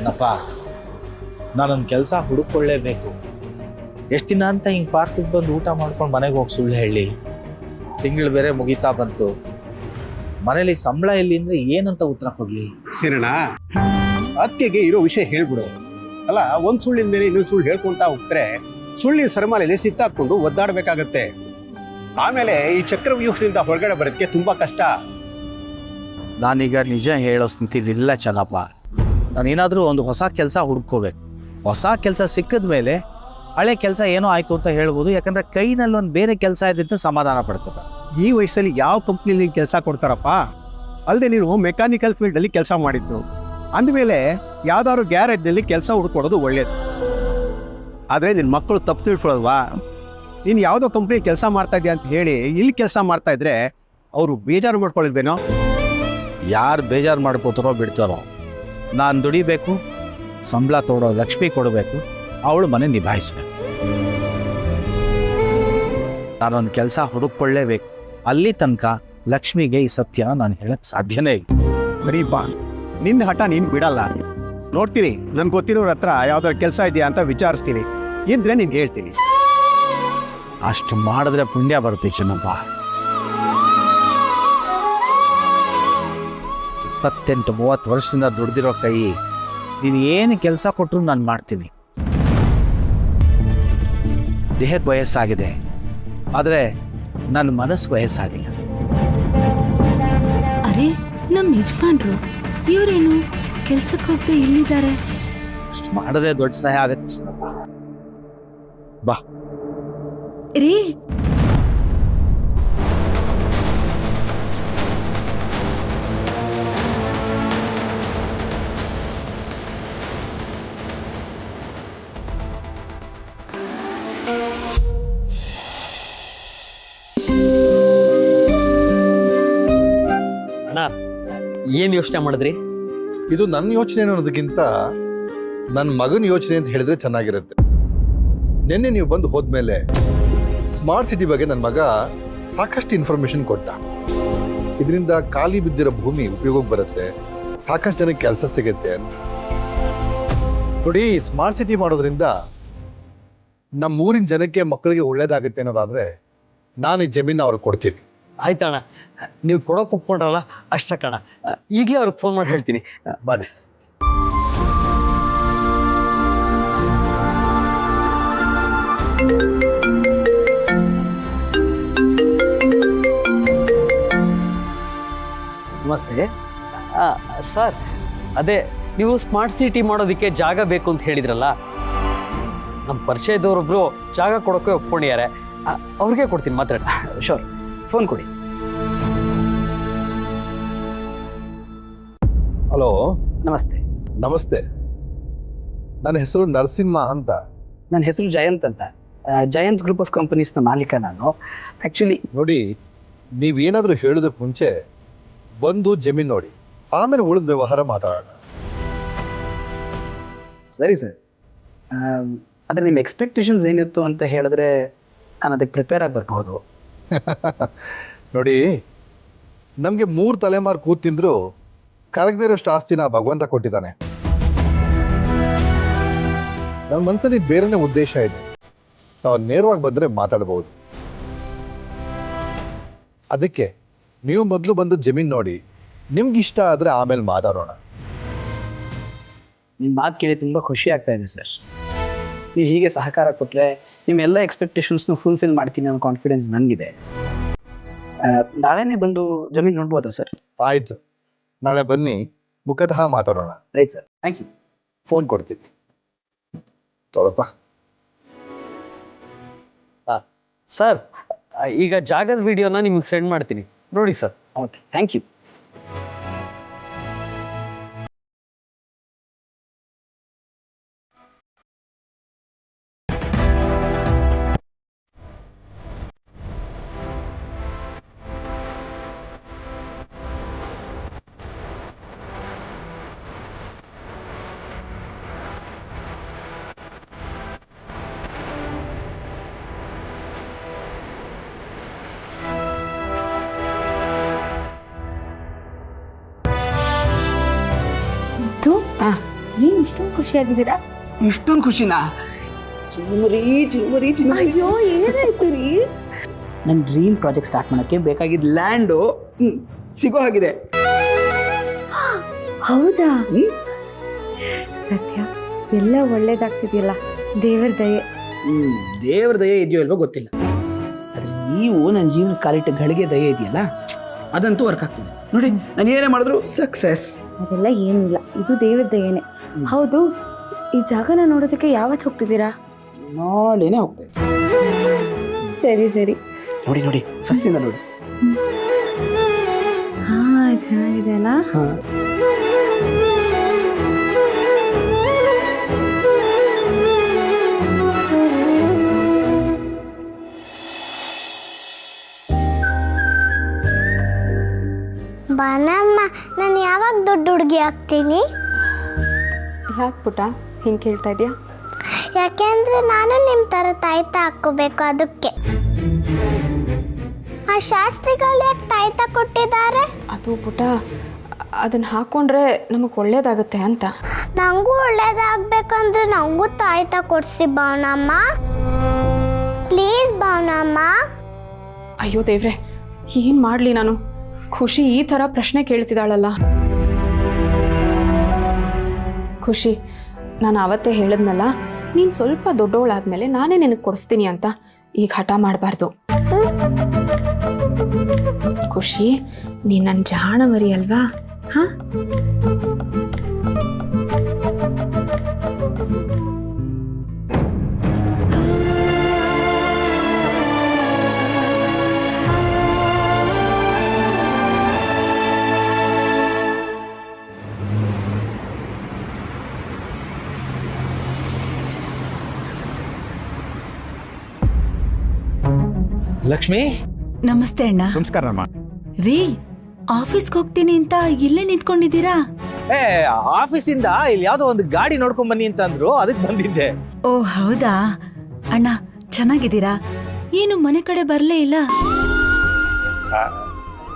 ಚೆನ್ನಪ್ಪ, ನಾನೊಂದು ಕೆಲಸ ಹುಡುಕೊಳ್ಳೇಬೇಕು. ಎಷ್ಟು ದಿನ ಅಂತ ಹಿಂಗೆ ಪಾರ್ಕಿಗೆ ಬಂದು ಊಟ ಮಾಡ್ಕೊಂಡು ಮನೆಗೆ ಹೋಗಿ ಸುಳ್ಳು ಹೇಳಿ, ತಿಂಗಳು ಬೇರೆ ಮುಗಿತಾ ಬಂತು. ಮನೇಲಿ ಸಂಬಳ ಎಲ್ಲಿ ಅಂದರೆ ಏನಂತ ಉತ್ತರ ಕೊಡಲಿ? ಸಿರಣ, ಅತ್ತಿಗೆ ಇರೋ ವಿಷಯ ಹೇಳ್ಬಿಡು. ಅಲ್ಲ, ಒಂದು ಸುಳ್ಳಿನ ಮೇಲೆ ಇನ್ನೊಂದು ಸುಳ್ಳು ಹೇಳ್ಕೊಂತಾ ಹೋಗ್ತಾರೆ, ಸುಳ್ಳಿನ ಸರಮಾಲೆಯಲ್ಲಿ ಸಿಕ್ಕಾಕೊಂಡು ಒದ್ದಾಡಬೇಕಾಗತ್ತೆ. ಆಮೇಲೆ ಈ ಚಕ್ರವ್ಯೂಹದಿಂದ ಹೊರಗಡೆ ಬರೋದಕ್ಕೆ ತುಂಬಾ ಕಷ್ಟ. ನಾನೀಗ ನಿಜ ಹೇಳೋ ಸ್ಥಿತಿಲಿಲ್ಲ ಚೆನ್ನಪ್ಪ. ನಾನೇನಾದರೂ ಒಂದು ಹೊಸ ಕೆಲಸ ಹುಡ್ಕೋಬೇಕು. ಹೊಸ ಕೆಲಸ ಸಿಕ್ಕಿದ ಮೇಲೆ ಹಳೆ ಕೆಲಸ ಏನೋ ಆಯಿತು ಅಂತ ಹೇಳ್ಬೋದು. ಯಾಕಂದರೆ ಕೈನಲ್ಲಿ ಒಂದು ಬೇರೆ ಕೆಲಸ ಇದ್ದಿದ್ದು ಸಮಾಧಾನ ಪಡ್ತದೆ. ಈ ವಯಸ್ಸಲ್ಲಿ ಯಾವ ಕಂಪ್ನಿಲಿ ಕೆಲಸ ಕೊಡ್ತಾರಪ್ಪ? ಅಲ್ಲದೆ ನೀನು ಮೆಕ್ಯಾನಿಕಲ್ ಫೀಲ್ಡಲ್ಲಿ ಕೆಲಸ ಮಾಡಿದ್ದು ಅಂದಮೇಲೆ ಯಾವ್ದಾದ್ರು ಗ್ಯಾರೇಜ್ನಲ್ಲಿ ಕೆಲಸ ಹುಡ್ಕೊಡೋದು ಒಳ್ಳೇದು. ಆದರೆ ನಿನ್ನ ಮಕ್ಕಳು ತಪ್ಪು ತಿಳ್ಕೊಳ್ಳಲ್ವಾ? ನೀನು ಯಾವುದೋ ಕಂಪ್ನಿ ಕೆಲಸ ಮಾಡ್ತಾ ಇದೆಯಾ ಅಂತ ಹೇಳಿ ಇಲ್ಲಿ ಕೆಲಸ ಮಾಡ್ತಾ ಇದ್ರೆ ಅವರು ಬೇಜಾರು ಮಾಡ್ಕೊಳ್ಳಿಲ್ವೇನೋ? ಯಾರು ಬೇಜಾರು ಮಾಡ್ಕೋತಾರೋ ಬಿಡ್ತಾರೋ, ನಾನು ದುಡಿಬೇಕು, ಸಂಬಳ ತೊಗೊಳೋ ಲಕ್ಷ್ಮಿ ಕೊಡಬೇಕು, ಅವಳು ಮನೆ ನಿಭಾಯಿಸ್ಬೇಕು. ನಾನೊಂದು ಕೆಲಸ ಹುಡುಕೊಳ್ಳೇಬೇಕು. ಅಲ್ಲಿ ತನಕ ಲಕ್ಷ್ಮಿಗೆ ಈ ಸತ್ಯ ನಾನು ಹೇಳಕ್ಕೆ ಸಾಧ್ಯನೇ ಇಲ್ಲ. ಬರೀಪ್ಪ, ನಿನ್ನ ಹಠ ನೀನು ಬಿಡಲ್ಲ. ನೋಡ್ತೀನಿ, ನನ್ಗೆ ಗೊತ್ತಿರೋರ ಹತ್ರ ಯಾವ್ದಾದ್ರು ಕೆಲಸ ಇದೆಯಾ ಅಂತ ವಿಚಾರಿಸ್ತೀನಿ. ಇದ್ರೆ ನಿನ್ಗೆ ಹೇಳ್ತೀನಿ. ಅಷ್ಟು ಮಾಡಿದ್ರೆ ಪುಣ್ಯ ಬರುತ್ತೆ ಚೆನ್ನಪ್ಪ. 28-30 ವರ್ಷದಿಂದ ದುಡ್ದಿರೋ ಕೈ, ನೀನು ಏನು ಕೆಲಸ ಕೊಟ್ಟರು ನಾನು ಮಾಡ್ತೀನಿ. ದೇಹಕ್ಕೆ ವಯಸ್ಸಾಗಿದೆ, ಆದರೆ ನನ್ನ ಮನಸ್ಸು ವಯಸ್ಸಾಗಿಲ್ಲ. ಅರೆ, ನಮ್ಮ ಯಜಮಾನ್ರು ಇವರೇನು ಕೆಲ್ಸಕ್ಕೆ ಹೋಗದೆ ಇಲ್ಲಿದ್ದಾರೆ? ಅಷ್ಟು ಮಾಡಿದ್ರೆ ದೊಡ್ಡ ಸಹಾಯ ಆಗತ್ತೆ ಚೆನ್ನಪ್ಪ. ಬಾ ರೀ, ಅಣ್ಣ, ಏನ್ ಯೋಚನೆ ಮಾಡಿದ್ರಿ? ಇದು ನನ್ನ ಯೋಚನೆ ಅನ್ನೋದಕ್ಕಿಂತ ನನ್ನ ಮಗನ ಯೋಚನೆ ಅಂತ ಹೇಳಿದ್ರೆ ಚೆನ್ನಾಗಿರುತ್ತೆ. ನಿನ್ನೆ ನೀವು ಬಂದು ಹೋದ್ಮೇಲೆ ಸ್ಮಾರ್ಟ್ ಸಿಟಿ ಬಗ್ಗೆ ನನ್ನ ಮಗ ಸಾಕಷ್ಟು ಇನ್ಫಾರ್ಮೇಶನ್ ಕೊಟ್ಟ. ಇದರಿಂದ ಖಾಲಿ ಬಿದ್ದಿರೋ ಭೂಮಿ ಉಪಯೋಗಕ್ಕೆ ಬರುತ್ತೆ, ಸಾಕಷ್ಟು ಜನಕ್ಕೆ ಕೆಲಸ ಸಿಗುತ್ತೆ ಅಂತ. ನೋಡಿ, ಸ್ಮಾರ್ಟ್ ಸಿಟಿ ಮಾಡೋದ್ರಿಂದ ನಮ್ಮ ಊರಿನ ಜನಕ್ಕೆ, ಮಕ್ಕಳಿಗೆ ಒಳ್ಳೇದಾಗುತ್ತೆ ಅನ್ನೋದಾದ್ರೆ ನಾನು ಈ ಜಮೀನು ಅವ್ರಿಗೆ ಕೊಡ್ತೀನಿ. ಆಯ್ತಣ್ಣ, ನೀವು ಕೊಡೋಕೆ ಒಪ್ಕೊಂಡ್ರಲ್ಲ ಅಷ್ಟಕ್ಕಣ. ಈಗಲೇ ಅವ್ರಿಗೆ ಫೋನ್ ಮಾಡಿ ಹೇಳ್ತೀನಿ. ಬನ್ನಿ. ನಮಸ್ತೆ. ಸರ್, ಅದೇ ನೀವು ಸ್ಮಾರ್ಟ್ ಸಿಟಿ ಮಾಡೋದಕ್ಕೆ ಜಾಗ ಬೇಕು ಅಂತ ಹೇಳಿದ್ರಲ್ಲ, ನಮ್ಮ ಪರಿಚಯದವರೊಬ್ರು ಜಾಗ ಕೊಡೋಕೆ ಒಪ್ಕೊಂಡಿದ್ದಾರೆ. ಅವ್ರಿಗೆ ಕೊಡ್ತೀನಿ, ಮಾತ್ರ. ಶೋರ್, ಫೋನ್ ಕೊಡಿ. ಹಲೋ, ನಮಸ್ತೆ. ನಮಸ್ತೆ. ನನ್ನ ಹೆಸರು ನರಸಿಂಹ ಅಂತ. ನನ್ನ ಹೆಸರು ಜಯಂತ್ ಅಂತ. ಜಯಂತ್ ಗ್ರೂಪ್ ಆಫ್ ಕಂಪನೀಸ್ನ ಮಾಲೀಕ ನಾನು. ಆ್ಯಕ್ಚುಲಿ ನೋಡಿ, ನೀವೇನಾದರೂ ಹೇಳೋದಕ್ಕೆ ಮುಂಚೆ ಬಂದು ಜಮೀನು ನೋಡಿ, ಆಮೇಲೆ ಉಳಿದ ವ್ಯವಹಾರ ಮಾತಾಡೋಣ. ಸರಿ ಸರ್. ಆದರೆ ನಿಮ್ಮ ಎಕ್ಸ್ಪೆಕ್ಟೇಷನ್ಸ್ ಏನಿತ್ತು ಅಂತ ಹೇಳಿದ್ರೆ ನಾನು ಅದಕ್ಕೆ ಪ್ರಿಪೇರ್ ಆಗಿ ಬರ್ಬೋದು. ನೋಡಿ, ನಮಗೆ 3 ತಲೆಮಾರು ಕೂತಿದ್ರು ಕರಗದೇ ಇರೋಷ್ಟು ಆಸ್ತಿನ ಭಗವಂತ ಕೊಟ್ಟಿದ್ದಾನೆ. ನನ್ನ ಮನಸ್ಸಲ್ಲಿ ಬೇರೆನೇ ಉದ್ದೇಶ ಇದೆ. ನಾವು ನೇರವಾಗಿ ಬಂದರೆ ಮಾತಾಡ್ಬೋದು. ಅದಕ್ಕೆ ನೀವು ಮೊದಲು ಬಂದು ಜಮೀನು ನೋಡಿ, ನಿಮ್ಗೆ ಇಷ್ಟ ಆದರೆ ಆಮೇಲೆ ಮಾತಾಡೋಣ. ನಿಮ್ಮ ಮಾತು ಕೇಳಿ ತುಂಬ ಖುಷಿ ಆಗ್ತಾ ಇದೆ ಸರ್. ನೀವು ಹೀಗೆ ಸಹಕಾರ ಕೊಟ್ಟರೆ ನಿಮ್ಮೆಲ್ಲ ಎಕ್ಸ್ಪೆಕ್ಟೇಷನ್ಸ್ನು ಫುಲ್ಫಿಲ್ ಮಾಡ್ತೀನಿ ಅನ್ನೋ ಕಾನ್ಫಿಡೆನ್ಸ್ ನನಗಿದೆ. ನಾಳೆನೇ ಬಂದು ಜಮೀನು ನೋಡ್ಬೋದಾ ಸರ್? ಆಯಿತು, ನಾಳೆ ಬನ್ನಿ, ಮುಖತಃ ಮಾತಾಡೋಣ. Right sir, thank you. Phone ಕೊಡ್ತೀನಿ, ತೊಳಪ್ಪ. ಸರ್, ಈಗ ಜಾಗದ ವಿಡಿಯೋನ ನಿಮ್ಗೆ ಸೆಂಡ್ ಮಾಡ್ತೀನಿ, ನೋಡಿ ಸರ್. Okay, thank you. ಇಷ್ಟೊಂದು ಖುಷಿಯಾಗಿದ್ದೀರಾ? ಇಷ್ಟೊಂದು ಖುಷಿನಾ? ಚಿಮ್ಮರಿ ಚಿಮ್ಮರಿ ಚಿಮ್ಮರಿ. ಅಯ್ಯೋ ಏನಾಯ್ತು ರೀ? ನನ್ನ ಡ್ರೀಮ್ ಪ್ರಾಜೆಕ್ಟ್ ಸ್ಟಾರ್ಟ್ ಮಾಡೋಕ್ಕೆ ಬೇಕಾಗಿದ್ದ ಲ್ಯಾಂಡು ಸಿಗೋ ಹಾಗಿದೆ. ಹೌದಾ? ಸತ್ಯ ಎಲ್ಲ ಒಳ್ಳೇದಾಗ್ತಿದೆಯಲ್ಲ, ದೇವರ ದಯೆ. ದೇವ್ರ ದಯೆ ಇದೆಯೋ ಇಲ್ವೋ ಗೊತ್ತಿಲ್ಲ, ಆದ್ರೆ ನೀವು ನನ್ನ ಜೀವನ ಕಾಲಿಟ್ಟ ಗಳಿಗೆ ದಯೆ ಇದೆಯಲ್ಲ ಅದಂತೂ ವರ್ಕ್ ಆಗ್ತಿದೆ ನೋಡಿ. ನಾನು ಏನೇ ಮಾಡಿದ್ರು ಸಕ್ಸಸ್. ಅದೆಲ್ಲ ಏನಿಲ್ಲ, ಇದು ದೇವರ ದಯೆನೆ. ಹೌದು, ಈ ಜಾಗನ ನೋಡೋದಕ್ಕೆ ಯಾವತ್ತು ಹೋಗ್ತಿದ್ದೀರಾ? ನಾಳೆನೇ ಹೋಗ್ತೇವೆ. ಸರಿ ಸರಿ. ನೋಡಿ ನೋಡಿ ಫಸ್ಟ್ ಇಂದ ನೋಡಿ. ಹಾ ಚೆನ್ನಾಗಿದೆ ಅಲ್ಲ? ಹಾ ಬಾನಮ್ಮ, ನಾನು ಯಾವಾಗ ದೊಡ್ಡ ಹುಡುಗಿ ಆಗ್ತೀನಿ? ಯಾಕೆ ಪುಟ ಹಿಂಗೆ ಕೇಳ್ತಾ ಇದೆಯಾ? ಯಾಕೆಂದ್ರೆ ನಾನು ನಿಮ್ಮ ಥರ ತಾಯ್ತ ಹಾಕ್ಕೋಬೇಕು, ಅದಕ್ಕೆ. ಆ ಶಾಸ್ತ್ರಿಗಳು ಯಾಕೆ ತಾಯ್ತ ಕೊಟ್ಟಿದ್ದಾರೆ? ಅದು ಪುಟ ಅದನ್ನು ಹಾಕ್ಕೊಂಡ್ರೆ ನಮಗೆ ಒಳ್ಳೇದಾಗುತ್ತೆ ಅಂತ. ನನಗೂ ಒಳ್ಳೇದಾಗಬೇಕಂದ್ರೆ ನನಗೂ ತಾಯ್ತ ಕೊಡಿಸಿ ಬಾನಮ್ಮ, ಪ್ಲೀಸ್ ಬಾನಮ್ಮ. ಅಯ್ಯೋ ದೇವ್ರೆ, ಏನು ಮಾಡಲಿ ನಾನು? ಖುಷಿ ಈ ಥರ ಪ್ರಶ್ನೆ ಕೇಳ್ತಿದ್ದಾಳಲ್ಲ. ಖುಷಿ, ನಾನು ಅವತ್ತೇ ಹೇಳಿದ್ನಲ್ಲ, ನೀನು ಸ್ವಲ್ಪ ದೊಡ್ಡವಳಾದ್ಮೇಲೆ ನಾನೇ ನಿನಗೆ ಕೊಡಿಸ್ತೀನಿ ಅಂತ. ಈಗ ಹಠ ಮಾಡಬಾರ್ದು. ಖುಷಿ, ನೀನು ನನ್ನ ಜಾಣ ಮರಿ ಅಲ್ವಾ? ಹಾಂ, ಲಕ್ಷ್ಮಿ, ನಮಸ್ತೆ ಅಣ್ಣ. ನಮಸ್ಕಾರಮ್ಮ. ರೀ, ಆಫೀಸ್ಗೆ ಹೋಗ್ತೀನಿ ಅಂತ ಇಲ್ಲೇ ನಿಂತ್ಕೊಂಡಿದ್ದೀರಾ? ಆಫೀಸಿಂದ ಇಲ್ಲಿ ಯಾವ್ದೋ ಒಂದು ಗಾಡಿ ನೋಡ್ಕೊಂಡ್ ಬನ್ನಿ ಅಂತ ಅಂದ್ರು, ಅದಕ್ಕೆ ಬಂದಿದ್ದೆ. ಓ ಹೌದಾ ಅಣ್ಣ, ಚೆನ್ನಾಗಿದ್ದೀರಾ? ಏನು ಮನೆ ಕಡೆ ಬರಲೇ ಇಲ್ಲ?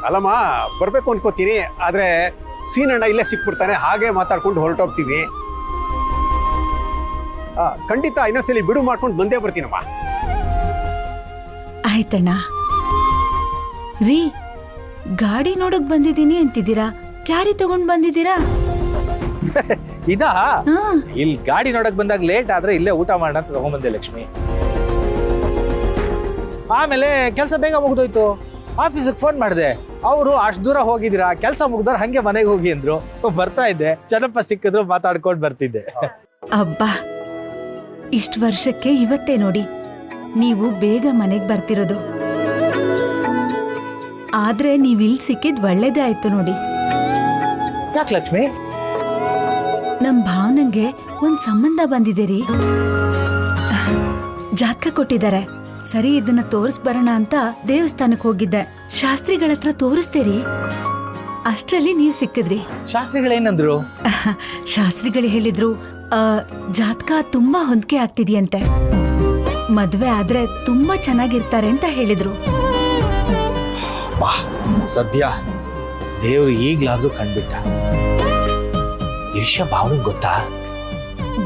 ಅಲ್ಲಮ್ಮ, ಬರ್ಬೇಕು ಅನ್ಕೋತೀನಿ, ಆದ್ರೆ ಸೀನಣ್ಣ ಇಲ್ಲೇ ಸಿಕ್ಬಿಡ್ತಾನೆ, ಹಾಗೆ ಮಾತಾಡ್ಕೊಂಡು ಹೊರಟೋಗ್ತೀವಿ. ಖಂಡಿತ ಇನ್ನೊಂದ್ಸಲಿ ಬಿಡು ಮಾಡ್ಕೊಂಡು ಬಂದೇ ಬರ್ತೀನಮ್ಮ. ಆಯ್ತಣ್ಣ. ರೀ, ಗಾಡಿ ನೋಡಕ್ ಬಂದಿದ್ದೀನಿ ಅಂತಿದ್ದೀರಾ, ಕ್ಯಾರಿ ತಗೊಂಡ್ ಬಂದಿದ್ದೀರಾ? ಇದಾ? ಹಾ. ಇಲ್ಲಿ ಗಾಡಿ ನೋಡಕ್ ಬಂದಾಗ ಲೇಟ್ ಆದ್ರೆ ಇಲ್ಲೇ ಊಟ ಮಾಡೋಣ ಅಂತ ತಗೊಂಡ್ಬಂದೆ ಲಕ್ಷ್ಮಿ. ಆಮೇಲೆ ಕೆಲಸ ಬೇಗ ಮುಗ್ದೋಯ್ತು, ಆಫೀಸಿಗೆ ಫೋನ್ ಮಾಡಿದೆ. ಅವರು ಅಷ್ಟು ದೂರ ಹೋಗಿದ್ದೀರಾ, ಕೆಲಸ ಮುಗ್ದಾರ ಹಂಗೆ ಮನೆಗೆ ಹೋಗಿ ಅಂದ್ರು. ಬರ್ತಾ ಇದ್ದೆ, ಜನಪ್ಪ ಸಿಕ್ಕಿದ್ರು, ಮಾತಾಡ್ಕೊಂಡು ಬರ್ತಿದ್ದೆ. ಅಬ್ಬಾ, ಇಷ್ಟು ವರ್ಷಕ್ಕೆ ಇವತ್ತೇ ನೋಡಿ ನೀವು ಬೇಗ ಮನೆಗೆ ಬರ್ತಿರೋದು. ಆದ್ರೆ ನೀವಿಲ್ ಸಿಕ್ಕಿದ್ ಒಳ್ಳೇದೇ ಆಯ್ತು ನೋಡಿ. ಯಾಕೆ ಲಕ್ಷ್ಮಿ? ನಮ್ ಭಾವನಂಗೆ ಒಂದ್ ಸಂಬಂಧ ಬಂದಿದೆ ರೀ. ಜಾತಕ ಕೊಟ್ಟಿದ್ದಾರೆ. ಸರಿ, ಇದನ್ನ ತೋರಿಸ್ ಬರೋಣ ಅಂತ ದೇವಸ್ಥಾನಕ್ಕೆ ಹೋಗಿದ್ದೆ. ಶಾಸ್ತ್ರಿಗಳ ಹತ್ರ ತೋರಿಸ್ತೀರಿ, ಅಷ್ಟ್ರಲ್ಲಿ ನೀವ್ ಸಿಕ್ಕಿದ್ರಿ. ಶಾಸ್ತ್ರಿಗಳೇನಂದ್ರು? ಶಾಸ್ತ್ರಿಗಳು ಹೇಳಿದ್ರು, ಜಾತಕ ತುಂಬಾ ಹೊಂದಿಕೆ ಆಗ್ತಿದ್ಯಂತೆ, ಮದ್ವೆ ಆದ್ರೆ ತುಂಬಾ ಚೆನ್ನಾಗಿರ್ತಾರೆ ಅಂತ ಹೇಳಿದ್ರು. ಸದ್ಯ ದೇವ್ರು ಈಗ್ಲಾದ್ರೂ ಕಂಡ್ಬಿಟ್ಟ. ಈ ವಿಷಯ ಭಾವನಿಗೆ ಗೊತ್ತಾ?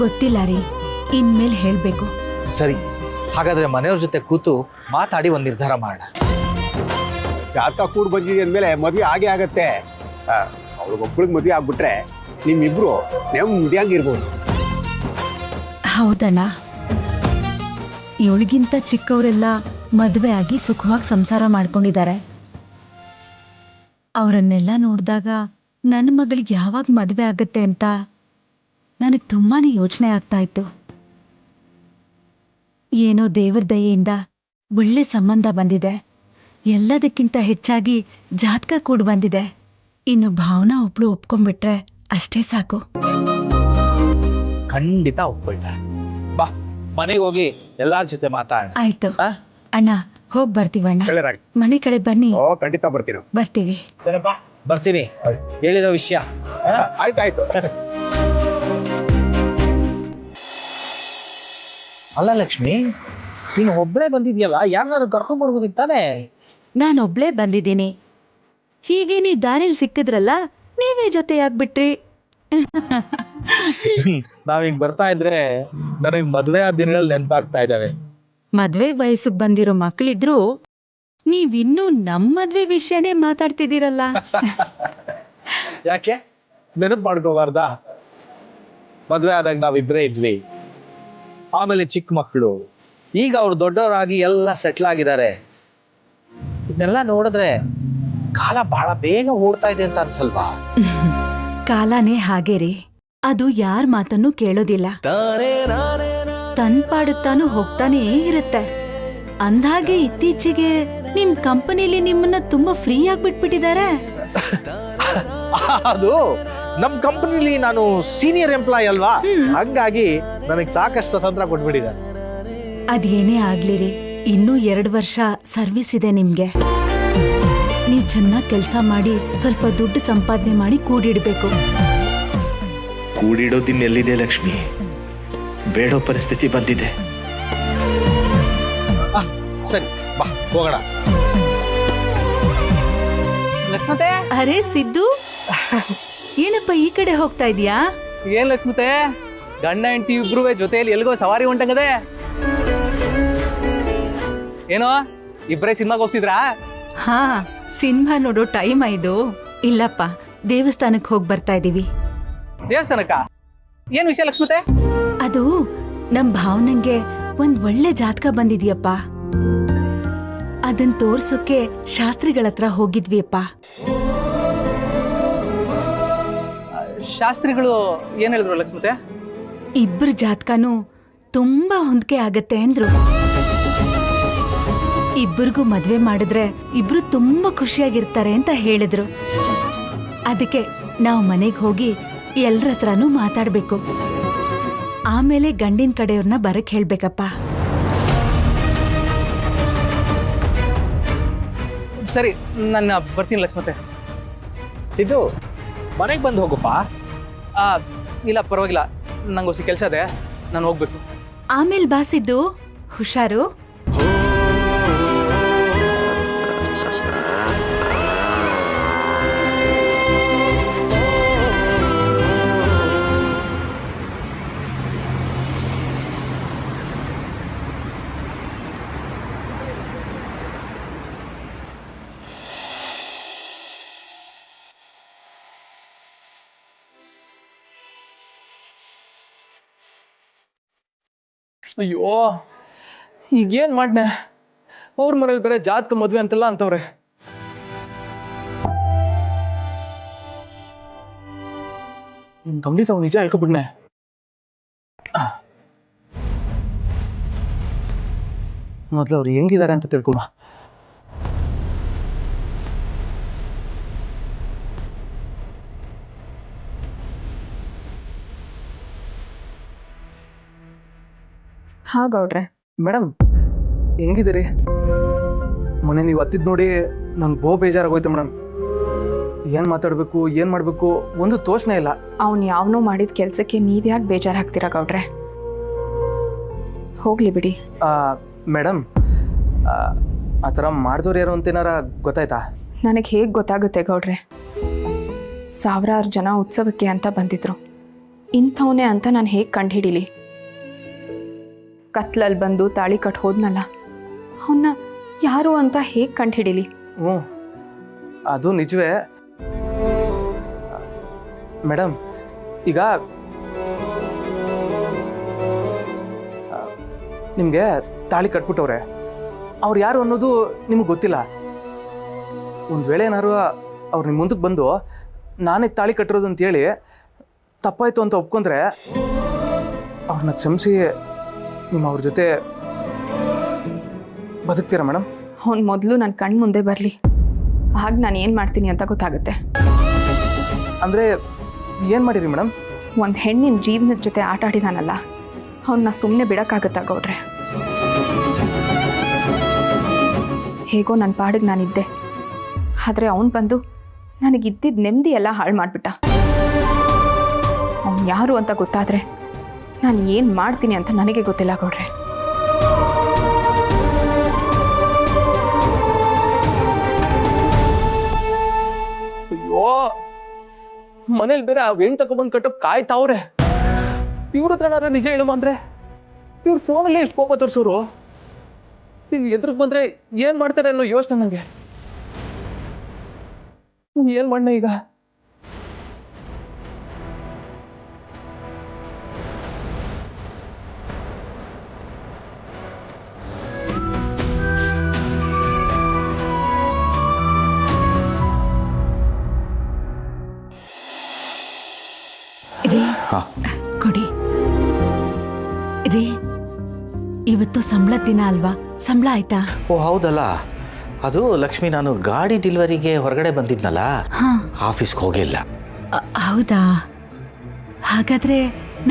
ಗೊತ್ತಿಲ್ಲ ರೀ, ಇನ್ಮೇಲೆ ಹೇಳ್ಬೇಕು. ಸರಿ, ಹಾಗಾದ್ರೆ ಮನೆಯವ್ರ ಜೊತೆ ಕೂತು ಮಾತಾಡಿ ಒಂದ್ ನಿರ್ಧಾರ ಮಾಡೋಣ. ಜಾತಕ ಕೂಡ ಬಂದಿದೆ ಅಂದ್ಮೇಲೆ ಮದ್ವೆ ಆಗೇ ಆಗತ್ತೆ. ಅವ್ಳಿಗೊಬ್ಳಿಗೆ ಮದ್ವೆ ಆಗ್ಬಿಟ್ರೆ ನಿಮ್ಮಿಬ್ರು ನೆಮ್ಮದಿಯಾಗಿರ್ಬೋದು. ಹೌದಣ್ಣ, ಇವಳಿಗಿಂತ ಚಿಕ್ಕವರೆಲ್ಲ ಮದುವೆ ಆಗಿ ಸುಖವಾಗಿ ಸಂಸಾರ ಮಾಡ್ಕೊಂಡಿದ್ದಾರೆ. ಅವರನ್ನೆಲ್ಲ ನೋಡಿದಾಗ ನನ್ನ ಮಗಳಿಗೆ ಯಾವಾಗ ಮದುವೆ ಆಗತ್ತೆ ಅಂತ ನನಗೆ ತುಂಬಾನೇ ಯೋಚನೆ ಆಗ್ತಾ ಇತ್ತು. ಏನೋ ದೇವರ ದಯೆಯಿಂದ ಒಳ್ಳೆ ಸಂಬಂಧ ಬಂದಿದೆ. ಎಲ್ಲದಕ್ಕಿಂತ ಹೆಚ್ಚಾಗಿ ಜಾತಕ ಕೂಡ ಬಂದಿದೆ. ಇನ್ನು ಭಾವನಾ ಒಬ್ಳು ಒಪ್ಕೊಂಡ್ಬಿಟ್ರೆ ಅಷ್ಟೇ ಸಾಕು. ಖಂಡಿತ ಒಪ್ಕೊಳ್ತಾರೆ. ಬಾ, ಮನೆಗೆ ಹೋಗಿ ಎಲ್ಲಾರ ಜೊತೆ ಮಾತಾಡ. ಆಯ್ತು ಅಣ್ಣ, ಹೋಗ್ ಬರ್ತೀವಣ್ಣ. ಒಳ್ಳೆದಾಗಿ. ಮನೆ ಕಡೆ ಬನ್ನಿ. ಖಂಡಿತ ಬರ್ತೀನಿ. ಬರ್ತೀವಿ. ಸರಿಪ್ಪ, ಬರ್ತೀನಿ. ಹೇಳಿರೋ ವಿಷಯ. ಆಯ್ತಾಯ್ತು. ಅಲ್ಲ ಲಕ್ಷ್ಮಿ, ನೀನು ಒಬ್ಬರೇ ಬಂದಿದ್ಯಲ್ಲ, ಯಾರನ್ನಾರು ಕರ್ಕೊಂಡ್ ಬರ್ಬೋದಿತ್ತಾನೆ? ನಾನೊಬ್ಳೇ ಬಂದಿದ್ದೀನಿ. ಹೀಗೆ ನೀ ದಾರಿಲಿ ಸಿಕ್ಕಿದ್ರಲ್ಲ, ನೀವೇ ಜೊತೆಯಾಗ್ಬಿಟ್ರಿ. ನಾವೀಗ ಬರ್ತಾ ಇದ್ರೆ ನನಗೆ ಮದುವೆ ಆದ ದಿನಗಳು ನೆನಪಾಗ್ತಾ ಇದ್ದಾವೆ. ಮದ್ವೆ ವಯಸ್ಸಿಗೆ ಬಂದಿರೋ ಮಕ್ಳಿದ್ರು ನೀವಿನ್ನೂ ನಮ್ ಮದ್ವೆ ವಿಷಯನೇ ಮಾತಾಡ್ತಿದ್ದೀರಲ್ಲ. ಯಾಕೆ ನೆನಪು ಮಾಡ್ಕೋಬಾರ್ದಾ? ಮದುವೆ ಆದಾಗ ನಾವಿಬ್ರೇ ಇದ್ವಿ, ಆಮೇಲೆ ಚಿಕ್ಕ ಮಕ್ಕಳು, ಈಗ ಅವ್ರು ದೊಡ್ಡವರಾಗಿ ಎಲ್ಲ ಸೆಟ್ಲ್ ಆಗಿದ್ದಾರೆ. ಇದನ್ನೆಲ್ಲ ನೋಡಿದ್ರೆ ಕಾಲ ಬಹಳ ಬೇಗ ಓಡ್ತಾ ಇದೆ ಅಂತ ಅನ್ಸಲ್ವಾ? ಕಾಲನೇ ಹಾಗೆ ರೀ, ಅದು ಯಾರ್ ಮಾತನ್ನು ಕೇಳೋದಿಲ್ಲ, ತನ್ ಪಾಡುತ್ತಾನು ಹೋಗ್ತಾನೇ ಇರುತ್ತೆ. ಅಂದ್ಹಾಗೆ ಇತ್ತೀಚೆಗೆ ನಿಮ್ ಕಂಪನಿಲಿ ನಿಮ್ಮನ್ನ ತುಂಬಾ ಫ್ರೀ ಆಗ್ಬಿಟ್ಬಿಟ್ಟಿದ್ದಾರೆ. ಅದು ನಮ್ ಕಂಪನಿಲಿ ನಾನು ಸೀನಿಯರ್ ಎಂಪ್ಲಾಯ್ ಅಲ್ವಾ, ಹಂಗಾಗಿ ನನಗೆ ಸಾಕಷ್ಟು ಸ್ವತಂತ್ರ ಕೊಟ್ಬಿಟ್ಟಿದ್ದಾರೆ. ಅದೇನೇ ಆಗ್ಲಿರಿ, ಇನ್ನೂ 2 ವರ್ಷ ಸರ್ವಿಸ್ ಇದೆ ನಿಮ್ಗೆ. ನೀವ್ ಚೆನ್ನಾಗ್ ಕೆಲ್ಸ ಮಾಡಿ ಸ್ವಲ್ಪ ದುಡ್ಡು ಸಂಪಾದನೆ ಮಾಡಿ ಕೂಡಿಡ್ಬೇಕು. ಕೂಡಿಡೋದಿನ್ನೆಲ್ಲಿದೆ ಲಕ್ಷ್ಮಿ, ಬೇಡೋ ಪರಿಸ್ಥಿತಿ ಬಂದಿದೆ. ಸರಿ ಬಾ ಹೋಗೋಣ. ಲಕ್ಷ್ಮತೆ, ಅರೆ ಸಿದ್ದು, ಏನಪ್ಪ ಈ ಕಡೆ ಹೋಗ್ತಾ ಇದೀಯಾ? ಏನ್ ಲಕ್ಷ್ಮತೆ, ಗಂಡ ಹೆಂಡತಿ ಇಬ್ರು ಜೊತೆಯಲ್ಲಿ ಎಲ್ಗೋ ಸವಾರಿ ಹೊಂಟಂಗದೆ. ಏನೋ ಇಬ್ಬರೇ ಸಿನಿಮಾಗೆ ಹೋಗ್ತಿದ್ರಾ? ಹಾ, ಸಿನಿಮಾ ನೋಡೋ ಟೈಮ್ ಇದು. ಇಲ್ಲಪ್ಪ, ದೇವಸ್ಥಾನಕ್ಕೆ ಹೋಗಿ ಬರ್ತಾ ಇದೀವಿ. ದೇವಸ್ಥಾನಕ್ಕ? ಏನ್ ವಿಷಯ ಲಕ್ಷ್ಮತೆ? ಅದು ನಮ್ ಭಾವನಂಗೆ ಒಂದ್ ಒಳ್ಳೆ ಜಾತಕ ಬಂದಿದ್ಯಪ್ಪ, ಅದನ್ ತೋರ್ಸೋಕೆ ಶಾಸ್ತ್ರಿಗಳ ಹತ್ರ ಹೋಗಿದ್ವಿಯಪ್ಪ. ಶಾಸ್ತ್ರಿಗಳು ಏನ್ ಹೇಳಿದ್ರು ಲಕ್ಷ್ಮತೆ? ಇಬ್ಬರ ಜಾತಕನೂ ತುಂಬಾ ಹೊಂದಿಕೆ ಆಗತ್ತೆ ಅಂದ್ರು. ಇಬ್ಬರಿಗೂ ಮದ್ವೆ ಮಾಡಿದ್ರೆ ಇಬ್ರು ತುಂಬಾ ಖುಷಿಯಾಗಿರ್ತಾರೆ ಅಂತ ಹೇಳಿದ್ರು. ಅದಕ್ಕೆ ನಾವು ಮನೆಗೆ ಹೋಗಿ ಎಲ್ರ ಹತ್ರನೂ ಮಾತಾಡ್ಬೇಕು. ಆಮೇಲೆ ಗಂಡಿನ ಕಡೆಯವ್ರನ್ನ ಬರಕ್ ಹೇಳ್ಬೇಕಪ್ಪ. ಸರಿ, ನಾನು ಬರ್ತೀನಿ ಲಕ್ಷ್ಮತೆ. ಸಿದ್ದು, ಮನೆಗೆ ಬಂದು ಹೋಗಪ್ಪ. ಇಲ್ಲ ಪರವಾಗಿಲ್ಲ, ನಂಗೆ ಹೊಸ ಕೆಲಸ ಇದೆ, ನಾನು ಹೋಗ್ಬೇಕು. ಆಮೇಲೆ ಬಾಸಿದ್ದು ಹುಷಾರು. ಅಯ್ಯೋ, ಈಗೇನ್ ಮಾಡ್ನೆ? ಅವ್ರ ಮನೇಲಿ ಬೇರೆ ಜಾತಕ ಮದ್ವೆ ಅಂತೆಲ್ಲ ಅಂತವ್ರೆ. ಖಂಡಿತ ನಿಜ ಹೇಳ್ಕೊಬಿಡ್ನೆ. ಮೊದ್ಲು ಅವ್ರು ಹೆಂಗಿದ್ದಾರೆ ಅಂತ ತಿಳ್ಕೊಳ. ಹಾಗೌಡ್ರೆ, ಮೇಡಮ್ ಹೆಂಗಿದ್ದೀರಿ? ಮೊನ್ನೆ ನೀವು ಹತ್ತಿದ್ ನೋಡಿ ನಂಗೆ ಬೇಜಾರಾಗೋಯ್ತು ಮೇಡಮ್. ಏನ್ ಮಾತಾಡ್ಬೇಕು, ಏನ್ ಮಾಡ್ಬೇಕು ಒಂದು ತೋಚನೆ ಇಲ್ಲ. ಅವ್ನು ಯಾವನೋ ಮಾಡಿದ ಕೆಲ್ಸಕ್ಕೆ ನೀವ್ಯಾಕೆ ಬೇಜಾರಾಗ್ತೀರಾ ಗೌಡ್ರೆ? ಹೋಗ್ಲಿ ಬಿಡಿ. ಮೇಡಮ್, ಆ ಥರ ಮಾಡಿದವ್ರು ಯಾರು ಅಂತೇನಾರ ಗೊತ್ತಾಯ್ತಾ? ನನಗೆ ಹೇಗೆ ಗೊತ್ತಾಗುತ್ತೆ ಗೌಡ್ರೆ? ಸಾವಿರಾರು ಜನ ಉತ್ಸವಕ್ಕೆ ಅಂತ ಬಂದಿದ್ರು. ಇಂಥವನೇ ಅಂತ ನಾನು ಹೇಗೆ ಕಂಡುಹಿಡೀಲಿ? ಕತ್ಲಲ್ಲಿ ಬಂದು ತಾಳಿ ಕಟ್ ಹೋದ್ನಲ್ಲ, ಅವನ್ನ ಯಾರು ಅಂತ ಹೇಗೆ ಕಂಡುಹಿಡೀಲಿ? ಹ್ಞೂ, ಅದು ನಿಜವೇ ಮೇಡಮ್. ಈಗ ನಿಮಗೆ ತಾಳಿ ಕಟ್ಬಿಟ್ಟವ್ರೆ, ಅವ್ರು ಯಾರು ಅನ್ನೋದು ನಿಮಗೆ ಗೊತ್ತಿಲ್ಲ. ಒಂದು ವೇಳೆ ಏನಾರು ಅವ್ರು ನಿಮ್ಮ ಮುಂದಕ್ಕೆ ಬಂದು ನಾನೇ ತಾಳಿ ಕಟ್ಟಿರೋದು ಅಂತೇಳಿ ತಪ್ಪಾಯ್ತು ಅಂತ ಒಪ್ಕೊಂಡ್ರೆ ಅವ್ರನ್ನ ಕ್ಷಮಿಸಿ ನಿಮ್ಮ ಅವ್ರ ಜೊತೆ ಬದುಕ್ತೀರಾ ಮೇಡಮ್? ಅವ್ನು ಮೊದಲು ನನ್ನ ಕಣ್ಣು ಮುಂದೆ ಬರಲಿ, ಆಗ ನಾನು ಏನು ಮಾಡ್ತೀನಿ ಅಂತ ಗೊತ್ತಾಗುತ್ತೆ. ಅಂದರೆ ಏನು ಮಾಡಿರಿ ಮೇಡಮ್? ಒಂದು ಹೆಣ್ಣಿನ ಜೀವನದ ಜೊತೆ ಆಟ ಆಡಿದಾನಲ್ಲ, ಅವನ್ನ ಸುಮ್ಮನೆ ಬಿಡೋಕ್ಕಾಗತ್ತಾ ಗೌಡ್ರೆ? ಹೇಗೋ ನನ್ನ ಪಾಡಿಗೆ ನಾನಿದ್ದೆ, ಆದರೆ ಅವನು ಬಂದು ನನಗಿದ್ದಿದ್ದ ನೆಮ್ಮದಿ ಎಲ್ಲ ಹಾಳು ಮಾಡಿಬಿಟ್ಟ. ಅವನು ಯಾರು ಅಂತ ಗೊತ್ತಾದರೆ ನಾನು ಏನು ಮಾಡ್ತೀನಿ ಅಂತ ನನಗೆ ಗೊತ್ತಿಲ್ಲ ಗೌಡ್ರೆ. ಅಯ್ಯೋ, ಮನೇಲಿ ಬೇರೆ ಆ ಹೆಣ್ಣು ತಗೊಬಂದು ಕಟ್ಟೋ ಕಾಯ್ತಾವ್ರೆ. ಇವ್ರ ಹತ್ರ ನಿಜ ಹೇಳುವ ಅಂದ್ರೆ ಇವ್ರ ಫೋನಲ್ಲಿ ಎಷ್ಟು ಕೋಪ ತೋರಿಸೋರು. ನೀವು ಎದುರಿಗೆ ಬಂದ್ರೆ ಏನ್ ಮಾಡ್ತಾರೆ ಅನ್ನೋ ಯೋಚನೆ ನನಗೆ. ಏನ್ ಮಾಡಣ ಈಗ? ಕೊಡಿ ರೀ, ಇವತ್ತು ಸಂಬಳದ ದಿನ ಅಲ್ವಾ? ಸಂಬಳ ಆಯ್ತಾ? ಓ ಹೌದಲ್ಲ, ಅದು ಲಕ್ಷ್ಮಿ, ನಾನು ಗಾಡಿ ಡೆಲಿವರಿಗೆ ಹೊರಗಡೆ ಬಂದಿದ್ನಲ್ಲ, ಆಫೀಸ್ಗೆ ಹೋಗಿಲ್ಲ. ಹೌದಾ? ಹಾಗಾದ್ರೆ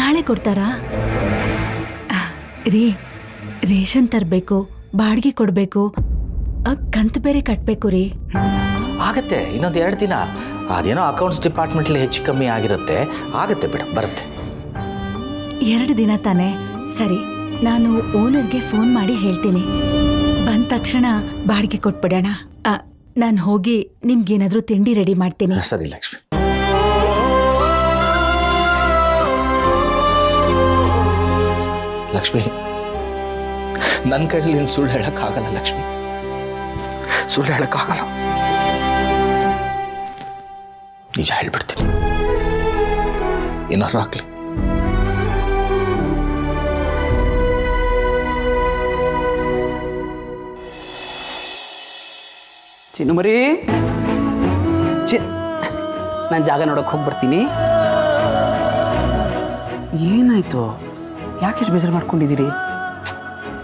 ನಾಳೆ ಕೊಡ್ತಾರಾ? ರೀ, ರೇಷನ್ ತರಬೇಕು, ಬಾಡಿಗೆ ಕೊಡಬೇಕು, ಕಂತು ಬೇರೆ ಕಟ್ಟಬೇಕು ರೀ. ಆಗತ್ತೆ, ಇನ್ನೊಂದು 2 ದಿನ. ಅದೇನೋ ಅಕೌಂಟ್ಸ್ ಡಿಪಾರ್ಟ್ಮೆಂಟಲ್ಲಿ ಹೆಚ್ಚು ಕಮ್ಮಿ ಆಗಿರುತ್ತೆ. ಆಗತ್ತೆ ಬಿಡು, ಬರುತ್ತೆ. 2 ದಿನ ತಾನೆ? ಸರಿ, ನಾನು ಓನರ್ಗೆ ಫೋನ್ ಮಾಡಿ ಹೇಳ್ತೀನಿ. ಬಂದ ತಕ್ಷಣ ಬಾಡಿಗೆ ಕೊಟ್ಬಿಡೋಣ. ನಾನು ಹೋಗಿ ನಿಮ್ಗೇನಾದ್ರೂ ತಿಂಡಿ ರೆಡಿ ಮಾಡ್ತೀನಿ. ಸರಿ ಲಕ್ಷ್ಮಿ. ಲಕ್ಷ್ಮಿ, ನನ್ನ ಕೈಯಲ್ಲಿ ನೀನು ಸುಳ್ಳು ಹೇಳಕ್ಕಾಗಲ್ಲ ಲಕ್ಷ್ಮಿ, ಸುಳ್ಳು ಹೇಳಕ್ಕಾಗಲ್ಲ. ನಿಜ ಹೇಳ್ಬಿಡ್ತೀನಿ, ಏನಾರು ಆಗ್ಲಿ. ಚಿನ್ನು ಮರಿ, ನಾನು ಜಾಗ ನೋಡೋಕೆ ಹೋಗಿ ಬರ್ತೀನಿ. ಏನಾಯ್ತು? ಯಾಕೆ ಬೇಜಾರು ಮಾಡ್ಕೊಂಡಿದ್ದೀರಿ?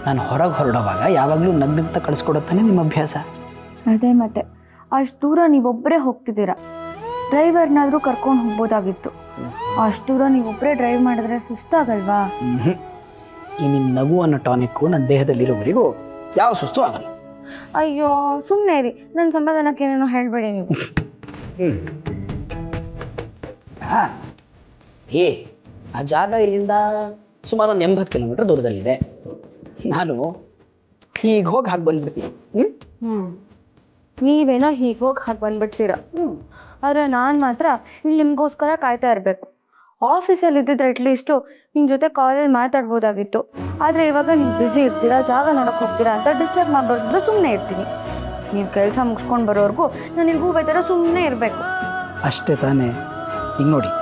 ನಾನು ಹೊರಗೆ ಹೊರಡುವಾಗ ಯಾವಾಗಲೂ ನಗ್ನಗ್ತ ಕಳಿಸ್ಕೊಡುತ್ತಾನೆ ನಿಮ್ಮ ಅಭ್ಯಾಸ. ಅದೇ ಮತ್ತೆ, ಅಷ್ಟು ದೂರ ನೀವೊಬ್ಬರೇ ಹೋಗ್ತಿದ್ದೀರಾ. ಡ್ರೈವರ್ನಾದರೂ ಕರ್ಕೊಂಡು ಹೋಗ್ಬೋದಾಗಿತ್ತು. ಅಷ್ಟು ದೂರ ನೀವೊಬ್ಬರೇ ಡ್ರೈವ್ ಮಾಡಿದ್ರೆ ಸುಸ್ತಾಗಲ್ವಾ? ಈ ನಿಮ್ಮ ನಗು ಅನ್ನೋ ಟಾನಿಕ್ಕು ನನ್ನ ದೇಹದಲ್ಲಿರೋವರೆಗೂ ಯಾವ ಸುಸ್ತು ಆಗಲ್ಲ. ಅಯ್ಯೋ ಸುಮ್ಮನೆ ರೀ, ನನ್ನ ಸಮಾಧಾನಕ್ಕೆ ಏನೇನೋ ಹೇಳಬೇಡಿ ನೀವು. ಆ ಜಾಗ ಇಲ್ಲಿಂದ ಸುಮಾರು ಒಂದು 80 ಕಿಲೋಮೀಟರ್ ದೂರದಲ್ಲಿದೆ. ನಾನು ಹೀಗೆ ಹೋಗಿ ಹಾಗೆ ಬಂದ್ಬಿಡ್ತೀನಿ. ನೀವೇನೋ ಹೀಗೆ ಹೋಗಿ ಹಾಗೆ ಬಂದ್ಬಿಡ್ತೀರ. ಆದರೆ ನಾನು ಮಾತ್ರ ಇಲ್ಲಿ ನಿಮಗೋಸ್ಕರ ಕಾಯ್ತಾ ಇರಬೇಕು. ಆಫೀಸಲ್ಲಿ ಇದ್ದಿದ್ರೆ ಅಟ್ಲೀಸ್ಟು ನಿಮ್ಮ ಜೊತೆ ಕಾಲೇಜ್ ಮಾತಾಡ್ಬೋದಾಗಿತ್ತು. ಆದರೆ ಇವಾಗ ನೀವು ಬ್ಯುಸಿ ಇರ್ತೀರಾ, ಜಾಗ ನೋಡೋಕೆ ಹೋಗ್ತೀರಾ ಅಂತ ಡಿಸ್ಟರ್ಬ್ ಮಾಡಬಾರ್ದು, ಸುಮ್ಮನೆ ಇರ್ತೀನಿ. ನೀವು ಕೆಲಸ ಮುಗಿಸ್ಕೊಂಡು ಬರೋವರೆಗೂ ನಾನು ನಿಮಗೂ ಬೇಕಾದ್ರೆ ಸುಮ್ಮನೆ ಇರಬೇಕು. ಅಷ್ಟೇ ತಾನೇ? ಈಗ ನೋಡಿ,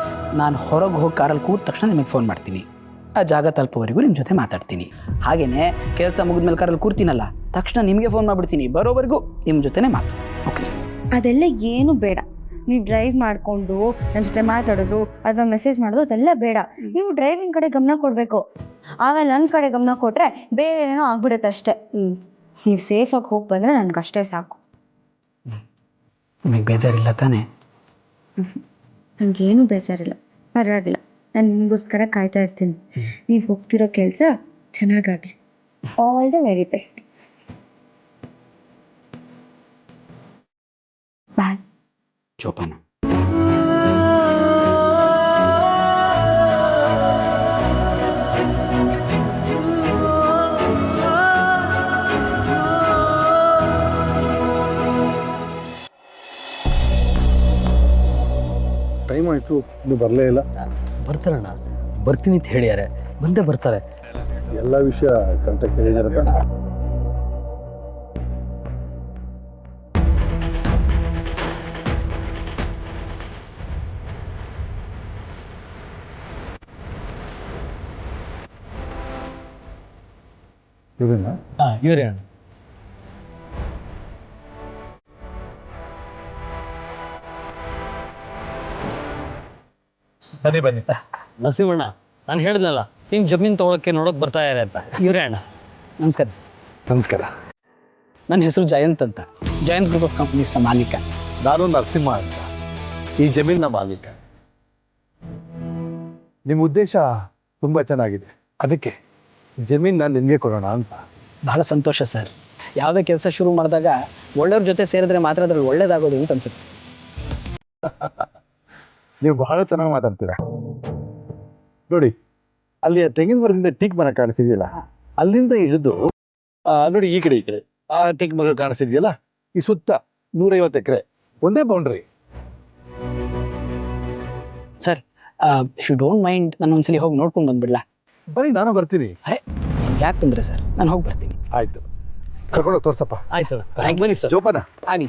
ನಾನು ಹೊರಗೆ ಹೋಗಿ ಕಾರಲ್ಲಿ ಕೂತ ತಕ್ಷಣ ನಿಮಗೆ ಫೋನ್ ಮಾಡ್ತೀನಿ. ಆ ಜಾಗ ತಲುಪೋವರೆಗೂ ನಿಮ್ಮ ಜೊತೆ ಮಾತಾಡ್ತೀನಿ. ಹಾಗೆಯೇ ಕೆಲಸ ಮುಗಿದ್ಮೇಲೆ ಕಾರಲ್ಲಿ ಕೂರ್ತೀನಲ್ಲ, ತಕ್ಷಣ ನಿಮಗೆ ಫೋನ್ ಮಾಡಿಬಿಡ್ತೀನಿ. ಬರೋವರೆಗೂ ನಿಮ್ಮ ಜೊತೆನೇ ಮಾತು. ಓಕೆ? ಅದೆಲ್ಲ ಏನು ಬೇಡ. ನೀವು ಡ್ರೈವ್ ಮಾಡಿಕೊಂಡು ನನ್ನ ಜೊತೆ ಮಾತಾಡೋದು ಅಥವಾ ಮೆಸೇಜ್ ಮಾಡೋದು ಅದೆಲ್ಲ ಬೇಡ. ನೀವು ಡ್ರೈವಿಂಗ್ ಕಡೆ ಗಮನ ಕೊಡಬೇಕು. ಆಮೇಲೆ ನನ್ನ ಕಡೆ ಗಮನ ಕೊಟ್ಟರೆ ಬೇರೆ ಏನೋ ಆಗ್ಬಿಡುತ್ತೆ ಅಷ್ಟೇ. ನೀವು ಸೇಫಾಗಿ ಹೋಗಿ ಬಂದರೆ ನನಗಷ್ಟೇ ಸಾಕು. ನಿಮಗೆ ಬೇಜಾರಿಲ್ಲ ತಾನೇ? ನನಗೇನು ಬೇಜಾರಿಲ್ಲ, ಪರವಾಗಿಲ್ಲ. ನಾನು ನಿಮಗೋಸ್ಕರ ಕಾಯ್ತಾ ಇರ್ತೀನಿ. ನೀವು ಹೋಗ್ತಿರೋ ಕೆಲಸ ಚೆನ್ನಾಗಾಗಲಿ. All the very best. Bye. ಜೋಪಾನ. ಟೈಮ್ ಆಯಿತು, ಇನ್ನು ಬರಲೇ ಇಲ್ಲ. ಬರ್ತಾರಣ್ಣ, ಬರ್ತೀನಿ ಅಂತ ಹೇಳ್ಯಾರೆ, ಬಂದೇ ಬರ್ತಾರೆ. ಎಲ್ಲ ವಿಷಯ ಕರೆಕ್ಟಾಗಿ ಹೇಳಿದಾರೆ ತಾನೆ? ಇವರೇನಾ? ಇವರೇ ಅಣ್ಣ. ಬನ್ನಿ ಬನ್ನಿ. ನರಸಿಂಹಣ್ಣ, ನಾನು ಹೇಳಿದ್ನಲ್ಲ ನಿಮ್ಮ ಜಮೀನು ತೊಗೊಳಕ್ಕೆ ನೋಡೋಕೆ ಬರ್ತಾ ಇದ್ದಾರೆ ಅಂತ. ಇವರೇ ಅಣ್ಣ. ನಮಸ್ಕಾರ ಸರ್. ನಮಸ್ಕಾರ. ನನ್ನ ಹೆಸರು ಜಯಂತ್ ಅಂತ, ಜಯಂತ್ ಗ್ರೂಪ್ ಆಫ್ ಕಂಪನೀಸ್ನ ಮಾಲೀಕ. ನಾನು ನರಸಿಂಹ ಅಂತ, ಈ ಜಮೀನಿನ ಮಾಲೀಕ. ನಿಮ್ಮ ಉದ್ದೇಶ ತುಂಬ ಚೆನ್ನಾಗಿದೆ, ಅದಕ್ಕೆ ಜಮೀನನ್ನ ನಿಮಗೆ ಕೊಡೋಣ ಅಂತ. ಬಹಳ ಸಂತೋಷ ಸರ್. ಯಾವುದೇ ಕೆಲಸ ಶುರು ಮಾಡಿದಾಗ ಒಳ್ಳೆಯವ್ರ ಜೊತೆ ಸೇರಿದ್ರೆ ಮಾತ್ರ ಅದ್ರಲ್ಲಿ ಒಳ್ಳೇದಾಗೋದು ಅಂತ ಅನ್ಸುತ್ತೆ. ನೀವು ಬಹಳ ಚೆನ್ನಾಗಿ ಮಾತಾಡ್ತೀರಾ. ನೋಡಿ, ಅಲ್ಲಿ ತೆಂಗಿನ ಮರದಿಂದ ಟೀಕ್ ಮರ ಕಾಣಿಸಿದೆಯಲ್ಲ, ಅಲ್ಲಿಂದ ಇಳಿದು ನೋಡಿ ಈ ಕಡೆ ಆ ಟೀಕ್ ಮರ ಕಾಣಿಸಿದೆಯಲ್ಲ, ಈ ಸುತ್ತ 150 ಎಕರೆ ಒಂದೇ boundary. Sir if you don't mind ನಾನು ಒಂದ್ಸಲಿ ಹೋಗಿ ನೋಡ್ಕೊಂಡು ಬಂದ್ಬಿಡ್ಲಾ? ಬರೀ ನಾನು ಬರ್ತೀನಿ. ಯಾಕೆ ತೊಂದರೆ ಸರ್, ನಾನು ಹೋಗಿ ಬರ್ತೀನಿ. ಆಯ್ತು, ಕರ್ಕೊಂಡು ತೋರ್ಸಪ್ಪ. ಆಯ್ತು ಬನ್ನಿ ಸರ್. ಜೋಪಾನ. ಆಗಲಿ.